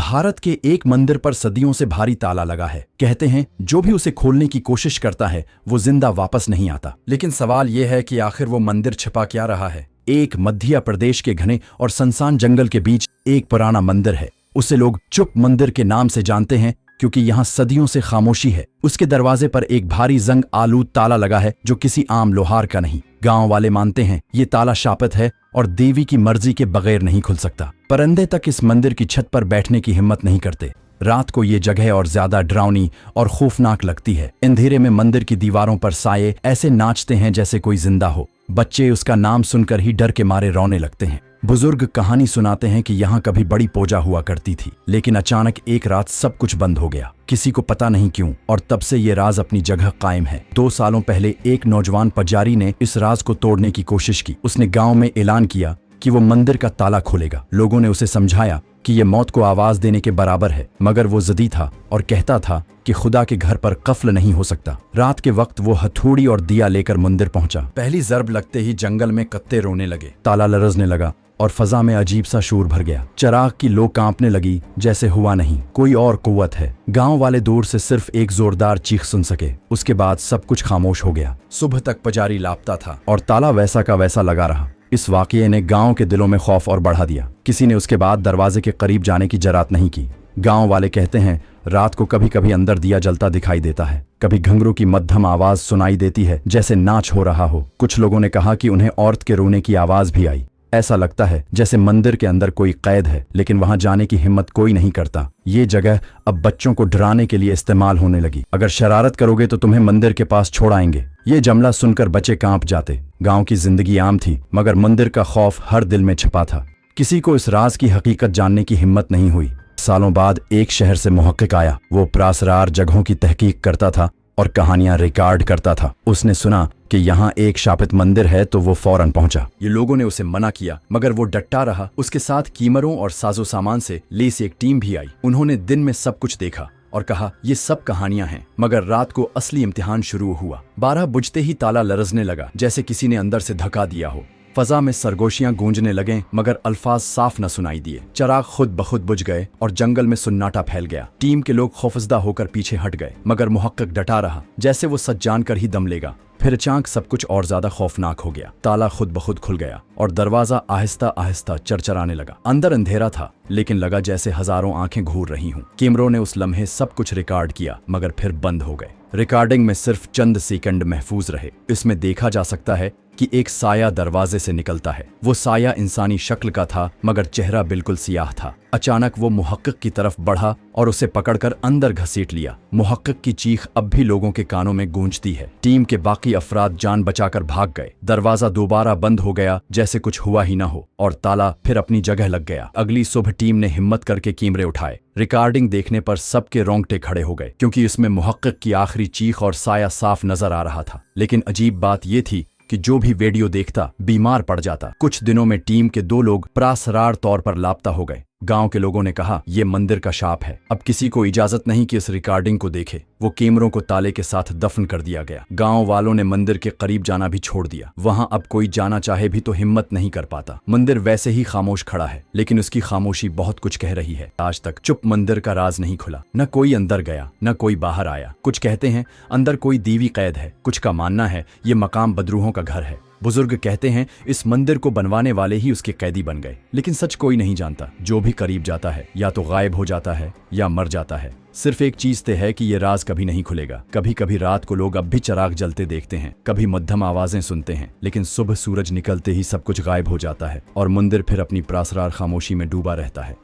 भारत के एक मंदिर पर सदियों से भारी ताला लगा है। कहते हैं जो भी उसे खोलने की कोशिश करता है वो जिंदा वापस नहीं आता। लेकिन सवाल यह है कि आखिर वो मंदिर छिपा क्या रहा है। एक मध्य प्रदेश के घने और सुनसान जंगल के बीच एक पुराना मंदिर है। उसे लोग चुप मंदिर के नाम से जानते हैं क्योंकि यहाँ सदियों से खामोशी है। उसके दरवाजे पर एक भारी जंग आलूद ताला लगा है जो किसी आम लोहार का नहीं। गांव वाले मानते हैं ये ताला शापित है और देवी की मर्जी के बगैर नहीं खुल सकता। परिंदे तक इस मंदिर की छत पर बैठने की हिम्मत नहीं करते। रात को ये जगह और ज्यादा डरावनी और खौफनाक लगती है। अंधेरे में मंदिर की दीवारों पर साये ऐसे नाचते हैं जैसे कोई जिंदा हो। बच्चे उसका नाम सुनकर ही डर के मारे रोने लगते हैं। बुजुर्ग कहानी सुनाते हैं कि यहाँ कभी बड़ी पूजा हुआ करती थी, लेकिन अचानक एक रात सब कुछ बंद हो गया। किसी को पता नहीं क्यों, और तब से ये राज अपनी जगह कायम है। 2 सालों पहले एक नौजवान पुजारी ने इस राज को तोड़ने की कोशिश की। उसने गांव में ऐलान किया कि वो मंदिर का ताला खोलेगा। लोगों ने उसे समझाया कि ये मौत को आवाज देने के बराबर है, मगर वो ज़िद्दी था और कहता था कि खुदा के घर पर कफ्ल नहीं हो सकता। रात के वक्त वो हथौड़ी और दिया लेकर मंदिर पहुंचा। पहली ज़रब लगते ही जंगल में कत्ते रोने लगे, ताला लरजने लगा और फजा में अजीब सा शोर भर गया। चिराग की लो कांपने लगी जैसे हुआ नहीं, कोई और कुव्वत है। गांव वाले दूर से सिर्फ एक जोरदार चीख सुन सके। उसके बाद सब कुछ खामोश हो गया। सुबह तक पुजारी लापता था और ताला वैसा का वैसा लगा रहा। इस वाकये ने गांव के दिलों में खौफ और बढ़ा दिया। किसी ने उसके बाद दरवाजे के करीब जाने की जरात नहीं की। गांव वाले कहते हैं रात को कभी कभी अंदर दिया जलता दिखाई देता है, कभी घुंघरू की मध्यम आवाज सुनाई देती है जैसे नाच हो रहा हो। कुछ लोगों ने कहा कि उन्हें औरत के रोने की आवाज भी आई। ऐसा लगता है जैसे मंदिर के अंदर कोई कैद है, लेकिन वहां जाने की हिम्मत कोई नहीं करता। ये जगह अब बच्चों को डराने के लिए इस्तेमाल होने लगी। अगर शरारत करोगे तो तुम्हें मंदिर के पास छोड़ आएंगे। ये जुमला सुनकर बच्चे कांप जाते। गांव की जिंदगी आम थी, मगर मंदिर का खौफ हर दिल में छिपा था। किसी को इस राज की हकीकत जानने की हिम्मत नहीं हुई। सालों बाद एक शहर से मुहक्किक आया। वो प्रासरार जगहों की तहकीक करता था और कहानियां रिकॉर्ड करता था। उसने सुना कि यहाँ एक शापित मंदिर है तो वो फौरन पहुंचा। ये लोगों ने उसे मना किया, मगर वो डटा रहा। उसके साथ कीमरों और साजो सामान से लेस एक टीम भी आई। उन्होंने दिन में सब कुछ देखा और कहा ये सब कहानियां हैं। मगर रात को असली इम्तिहान शुरू हुआ। 12 बजते ही ताला लरजने लगा जैसे किसी ने अंदर से धक्का दिया हो। फजा में सरगोशियां गूंजने लगे, मगर अल्फाज साफ न सुनाई दिए। चिराग खुद बखुद बुझ गए और जंगल में सुन्नाटा फैल गया। टीम के लोग खौफजदा होकर पीछे हट गए, मगर मुहक्किक डटा रहा जैसे वो सच जानकर ही दम लेगा। फिर अचानक सब कुछ और ज्यादा खौफनाक हो गया। ताला खुद बखुद खुल गया और दरवाजा आहिस्ता आहिस्ता चरचराने लगा। अंदर अंधेरा था, लेकिन लगा जैसे हजारों आंखें घूर रही हूं। कैमरों ने उस लम्हे सब कुछ रिकॉर्ड किया, मगर फिर बंद हो गए। रिकॉर्डिंग में सिर्फ चंद सेकंड महफूज रहे। इसमें देखा जा सकता है कि एक साया दरवाजे से निकलता है। वो साया इंसानी शक्ल का था, मगर चेहरा बिल्कुल सियाह था। अचानक वो मुहक्किक की तरफ बढ़ा और उसे पकड़कर अंदर घसीट लिया। मुहक्किक की चीख अब भी लोगों के कानों में गूंजती है। टीम के बाकी अफराद जान बचाकर भाग गए। दरवाजा दोबारा बंद हो गया जैसे कुछ हुआ ही ना हो, और ताला फिर अपनी जगह लग गया। अगली सुबह टीम ने हिम्मत करके कैमरे उठाए। रिकॉर्डिंग देखने पर सबके रोंगटे खड़े हो गए, क्योंकि इसमें मुहक्किक की आखिरी चीख और साया साफ नजर आ रहा था। लेकिन अजीब बात यह थी कि जो भी वीडियो देखता बीमार पड़ जाता। कुछ दिनों में टीम के 2 लोग प्रासरार तौर पर लापता हो गए। गांव के लोगों ने कहा यह मंदिर का शाप है। अब किसी को इजाजत नहीं कि इस रिकॉर्डिंग को देखे। वो कैमरों को ताले के साथ दफन कर दिया गया। गांव वालों ने मंदिर के करीब जाना भी छोड़ दिया। वहां अब कोई जाना चाहे भी तो हिम्मत नहीं कर पाता। मंदिर वैसे ही खामोश खड़ा है, लेकिन उसकी खामोशी बहुत कुछ कह रही है। आज तक चुप मंदिर का राज नहीं खुला। न कोई अंदर गया, न कोई बाहर आया। कुछ कहते हैं अंदर कोई देवी कैद है, कुछ का मानना है ये मकाम बदरूहों का घर है। बुजुर्ग कहते हैं इस मंदिर को बनवाने वाले ही उसके कैदी बन गए। लेकिन सच कोई नहीं जानता। जो भी करीब जाता है या तो गायब हो जाता है या मर जाता है। सिर्फ एक चीज तय है कि ये राज कभी नहीं खुलेगा। कभी कभी रात को लोग अब भी चिराग जलते देखते हैं, कभी मध्यम आवाजें सुनते हैं, लेकिन सुबह सूरज निकलते ही सब कुछ गायब हो जाता है और मंदिर फिर अपनी प्रासरार खामोशी में डूबा रहता है।